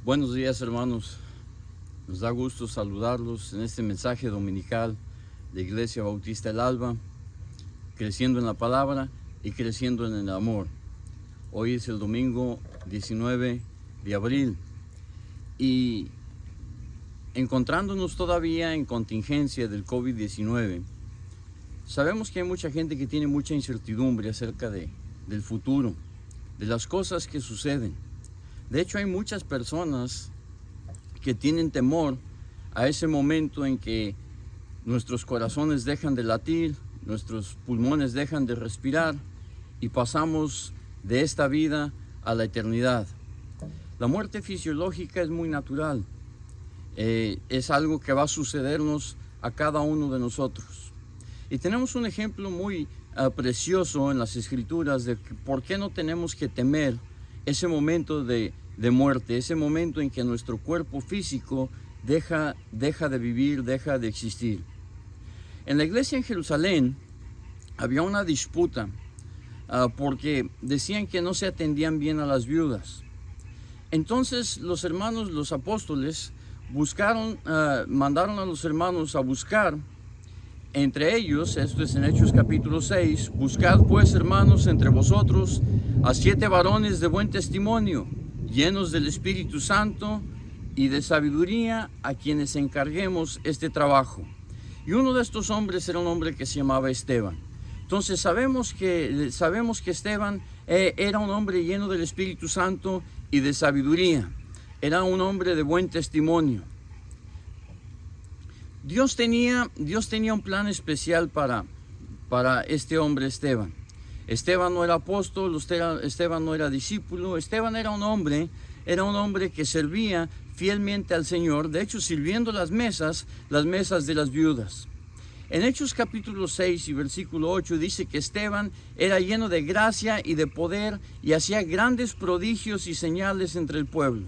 Buenos días, hermanos. Nos da gusto saludarlos en este mensaje dominical de Iglesia Bautista El Alba, creciendo en la palabra y creciendo en el amor. Hoy es el domingo 19 de abril y encontrándonos todavía en contingencia del COVID-19, sabemos que hay mucha gente que tiene mucha incertidumbre acerca del futuro, de las cosas que suceden. De hecho, hay muchas personas que tienen temor a ese momento en que nuestros corazones dejan de latir, nuestros pulmones dejan de respirar y pasamos de esta vida a la eternidad. La muerte fisiológica es muy natural, es algo que va a sucedernos a cada uno de nosotros. Y tenemos un ejemplo muy precioso en las Escrituras de por qué no tenemos que temer ese momento de muerte, ese momento en que nuestro cuerpo físico deja de vivir, deja de existir. En la iglesia en Jerusalén había una disputa porque decían que no se atendían bien a las viudas. Entonces los hermanos, los apóstoles, mandaron a los hermanos a buscar. Entre ellos, esto es en Hechos capítulo 6, buscad pues, hermanos, entre vosotros a 7 varones de buen testimonio, llenos del Espíritu Santo y de sabiduría, a quienes encarguemos este trabajo. Y uno de estos hombres era un hombre que se llamaba Esteban. Entonces sabemos que Esteban era un hombre lleno del Espíritu Santo y de sabiduría. Era un hombre de buen testimonio. Dios tenía un plan especial para este hombre Esteban. Esteban no era apóstol, Esteban no era discípulo, Esteban era un hombre que servía fielmente al Señor, de hecho sirviendo las mesas de las viudas. En Hechos capítulo 6 y versículo 8 dice que Esteban era lleno de gracia y de poder y hacía grandes prodigios y señales entre el pueblo.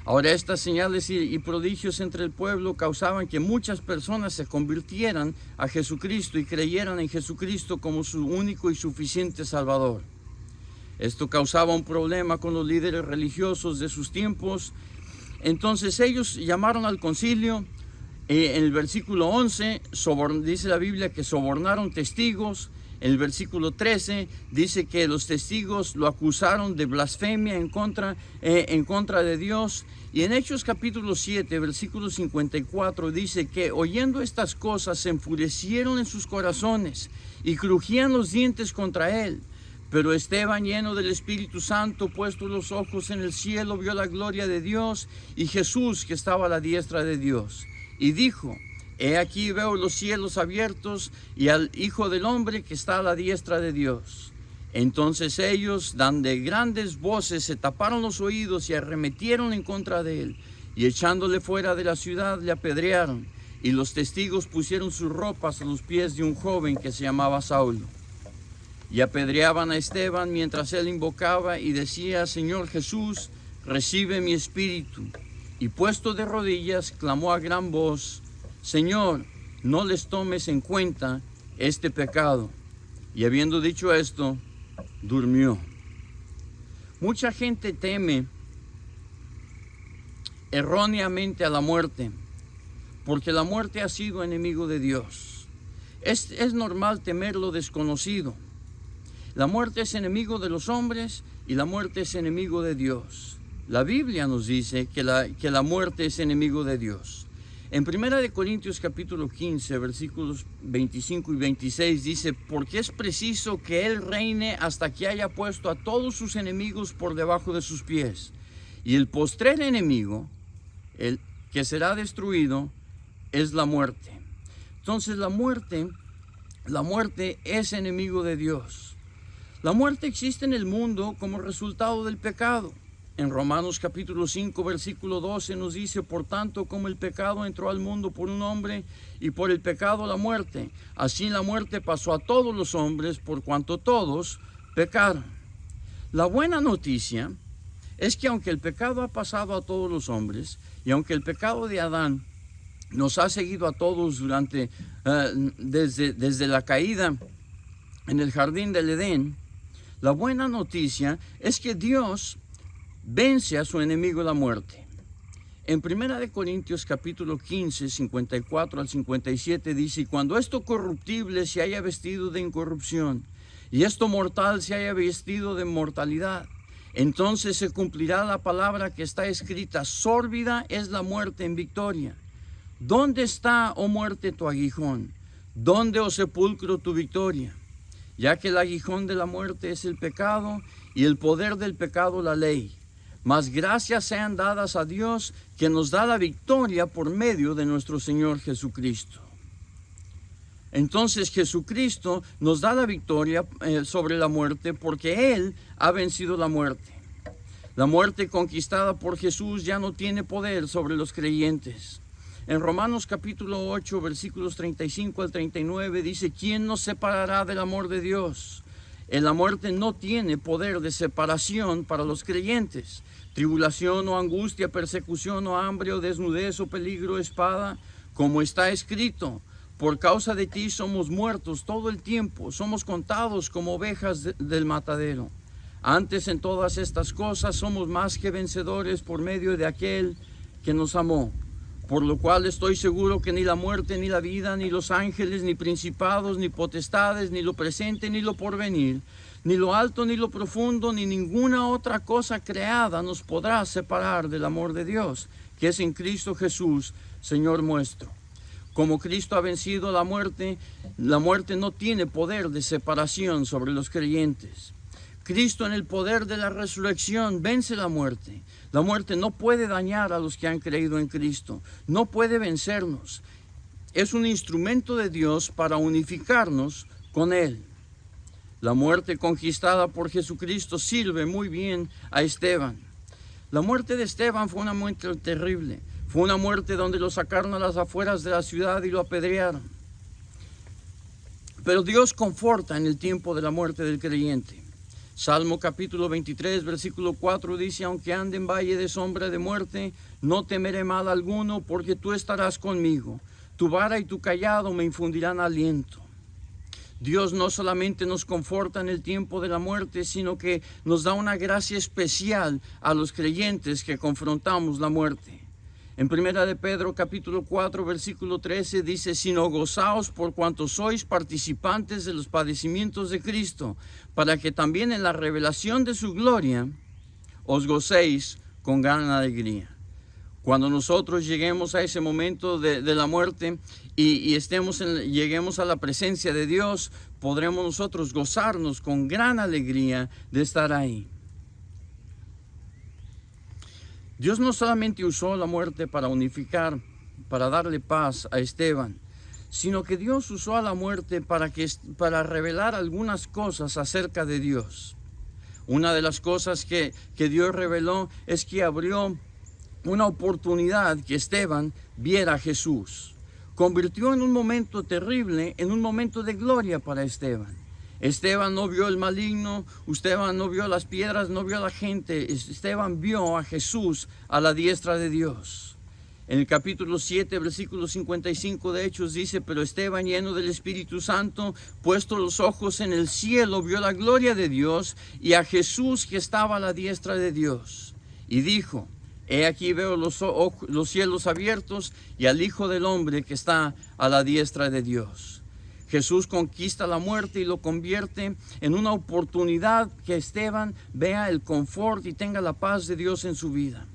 Ahora, estas señales y prodigios entre el pueblo causaban que muchas personas se convirtieran a Jesucristo y creyeran en Jesucristo como su único y suficiente Salvador. Esto causaba un problema con los líderes religiosos de sus tiempos. Entonces ellos llamaron al concilio. En el versículo 11 dice la Biblia que sobornaron testigos. En el versículo 13 dice que los testigos lo acusaron de blasfemia en contra de Dios. Y en Hechos capítulo 7, versículo 54 dice que oyendo estas cosas se enfurecieron en sus corazones y crujían los dientes contra él. Pero Esteban, lleno del Espíritu Santo, puesto los ojos en el cielo, vio la gloria de Dios y Jesús que estaba a la diestra de Dios. Y dijo: He aquí veo los cielos abiertos y al Hijo del Hombre que está a la diestra de Dios. Entonces ellos, dando grandes voces, se taparon los oídos y arremetieron en contra de él, y echándole fuera de la ciudad le apedrearon, y los testigos pusieron sus ropas a los pies de un joven que se llamaba Saulo. Y apedreaban a Esteban mientras él invocaba y decía: Señor Jesús, recibe mi espíritu. Y puesto de rodillas, clamó a gran voz: Señor, no les tomes en cuenta este pecado. Y habiendo dicho esto, durmió. Mucha gente teme erróneamente a la muerte, porque la muerte ha sido enemigo de Dios. Es normal temer lo desconocido. La muerte es enemigo de los hombres y la muerte es enemigo de Dios. La Biblia nos dice que la muerte es enemigo de Dios. En 1 Corintios capítulo 15, versículos 25 y 26 dice: porque es preciso que Él reine hasta que haya puesto a todos sus enemigos por debajo de sus pies. Y el postrer enemigo, el que será destruido, es la muerte. Entonces la muerte es enemigo de Dios. La muerte existe en el mundo como resultado del pecado. En Romanos capítulo 5, versículo 12 nos dice: por tanto, como el pecado entró al mundo por un hombre, y por el pecado la muerte, así la muerte pasó a todos los hombres, por cuanto todos pecaron. La buena noticia es que aunque el pecado ha pasado a todos los hombres, y aunque el pecado de Adán nos ha seguido a todos desde la caída en el jardín del Edén, la buena noticia es que Dios vence a su enemigo la muerte. En 1 Corintios capítulo 15, 54 al 57 dice, y cuando esto corruptible se haya vestido de incorrupción, y esto mortal se haya vestido de mortalidad, entonces se cumplirá la palabra que está escrita, sórbida es la muerte en victoria. ¿Dónde está, oh muerte, tu aguijón? ¿Dónde, oh sepulcro, tu victoria? Ya que el aguijón de la muerte es el pecado, y el poder del pecado la ley. Mas gracias sean dadas a Dios, que nos da la victoria por medio de nuestro Señor Jesucristo. Entonces Jesucristo nos da la victoria sobre la muerte, porque Él ha vencido la muerte. La muerte conquistada por Jesús ya no tiene poder sobre los creyentes. En Romanos capítulo 8, versículos 35 al 39 dice, ¿quién nos separará del amor de Dios? La muerte no tiene poder de separación para los creyentes. Tribulación o angustia, persecución o hambre o desnudez o peligro, espada, como está escrito, por causa de ti somos muertos todo el tiempo, somos contados como ovejas del matadero. Antes en todas estas cosas somos más que vencedores por medio de aquel que nos amó. Por lo cual estoy seguro que ni la muerte, ni la vida, ni los ángeles, ni principados, ni potestades, ni lo presente, ni lo porvenir, ni lo alto, ni lo profundo, ni ninguna otra cosa creada nos podrá separar del amor de Dios, que es en Cristo Jesús, Señor nuestro. Como Cristo ha vencido la muerte no tiene poder de separación sobre los creyentes. Cristo en el poder de la resurrección vence la muerte. La muerte no puede dañar a los que han creído en Cristo, no puede vencernos. Es un instrumento de Dios para unificarnos con Él. La muerte conquistada por Jesucristo sirve muy bien a Esteban. La muerte de Esteban fue una muerte terrible. Fue una muerte donde lo sacaron a las afueras de la ciudad y lo apedrearon. Pero Dios conforta en el tiempo de la muerte del creyente. Salmo capítulo 23, versículo 4 dice, aunque ande en valle de sombra de muerte, no temeré mal alguno, porque tú estarás conmigo. Tu vara y tu cayado me infundirán aliento. Dios no solamente nos conforta en el tiempo de la muerte, sino que nos da una gracia especial a los creyentes que confrontamos la muerte. En 1 de Pedro capítulo 4 versículo 13 dice, sino gozaos por cuanto sois participantes de los padecimientos de Cristo, para que también en la revelación de su gloria os gocéis con gran alegría. Cuando nosotros lleguemos a ese momento de la muerte y lleguemos a la presencia de Dios, podremos nosotros gozarnos con gran alegría de estar ahí. Dios no solamente usó la muerte para unificar, para darle paz a Esteban, sino que Dios usó a la muerte para revelar algunas cosas acerca de Dios. Una de las cosas que Dios reveló es que abrió una oportunidad que Esteban viera a Jesús. Convirtió en un momento terrible, en un momento de gloria para Esteban. Esteban no vio el maligno, Esteban no vio las piedras, no vio a la gente. Esteban vio a Jesús a la diestra de Dios. En el capítulo 7, versículo 55 de Hechos dice, pero Esteban, lleno del Espíritu Santo, puesto los ojos en el cielo, vio la gloria de Dios y a Jesús que estaba a la diestra de Dios. Y dijo, he aquí veo los cielos abiertos y al Hijo del Hombre que está a la diestra de Dios. Jesús conquista la muerte y lo convierte en una oportunidad que Esteban vea el confort y tenga la paz de Dios en su vida.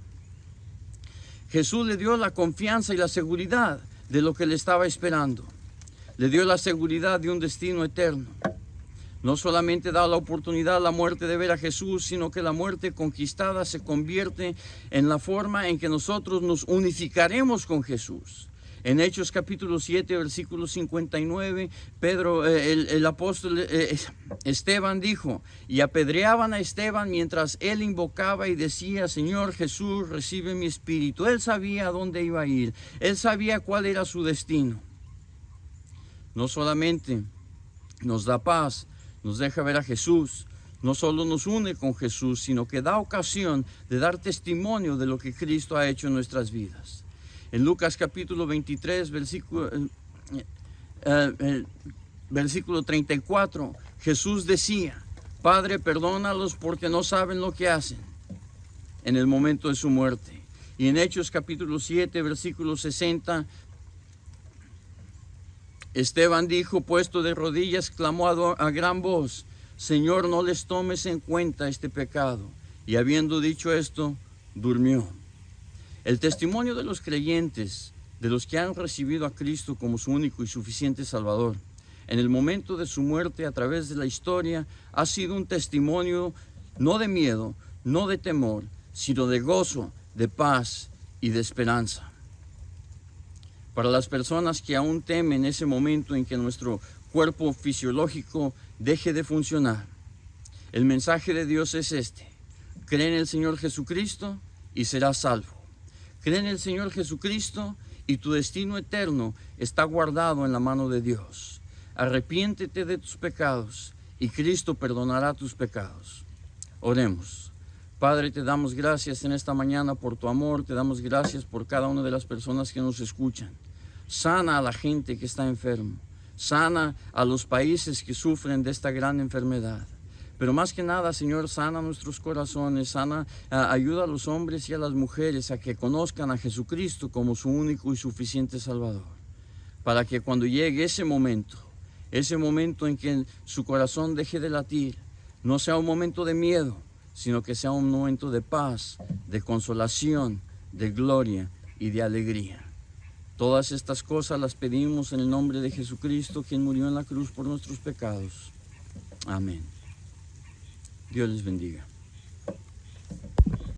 Jesús le dio la confianza y la seguridad de lo que le estaba esperando. Le dio la seguridad de un destino eterno. No solamente da la oportunidad a la muerte de ver a Jesús, sino que la muerte conquistada se convierte en la forma en que nosotros nos unificaremos con Jesús. En Hechos capítulo 7, versículo 59, el apóstol Esteban dijo, y apedreaban a Esteban mientras él invocaba y decía, Señor Jesús, recibe mi espíritu. Él sabía a dónde iba a ir, él sabía cuál era su destino. No solamente nos da paz, nos deja ver a Jesús, no solo nos une con Jesús, sino que da ocasión de dar testimonio de lo que Cristo ha hecho en nuestras vidas. En Lucas capítulo 23, versículo 34, Jesús decía, Padre, perdónalos porque no saben lo que hacen. en el momento de su muerte. Y en Hechos capítulo 7, versículo 60, Esteban dijo, puesto de rodillas, clamó a gran voz, Señor, no les tomes en cuenta este pecado. Y habiendo dicho esto, durmió. El testimonio de los creyentes, de los que han recibido a Cristo como su único y suficiente Salvador, en el momento de su muerte a través de la historia, ha sido un testimonio no de miedo, no de temor, sino de gozo, de paz y de esperanza. Para las personas que aún temen ese momento en que nuestro cuerpo fisiológico deje de funcionar, el mensaje de Dios es este: cree en el Señor Jesucristo y serás salvo. Cree en el Señor Jesucristo y tu destino eterno está guardado en la mano de Dios. Arrepiéntete de tus pecados y Cristo perdonará tus pecados. Oremos. Padre, te damos gracias en esta mañana por tu amor, te damos gracias por cada una de las personas que nos escuchan. Sana a la gente que está enfermo, sana a los países que sufren de esta gran enfermedad. Pero más que nada, Señor, sana nuestros corazones, ayuda a los hombres y a las mujeres a que conozcan a Jesucristo como su único y suficiente Salvador. Para que cuando llegue ese momento en que su corazón deje de latir, no sea un momento de miedo, sino que sea un momento de paz, de consolación, de gloria y de alegría. Todas estas cosas las pedimos en el nombre de Jesucristo, quien murió en la cruz por nuestros pecados. Amén. Dios les bendiga.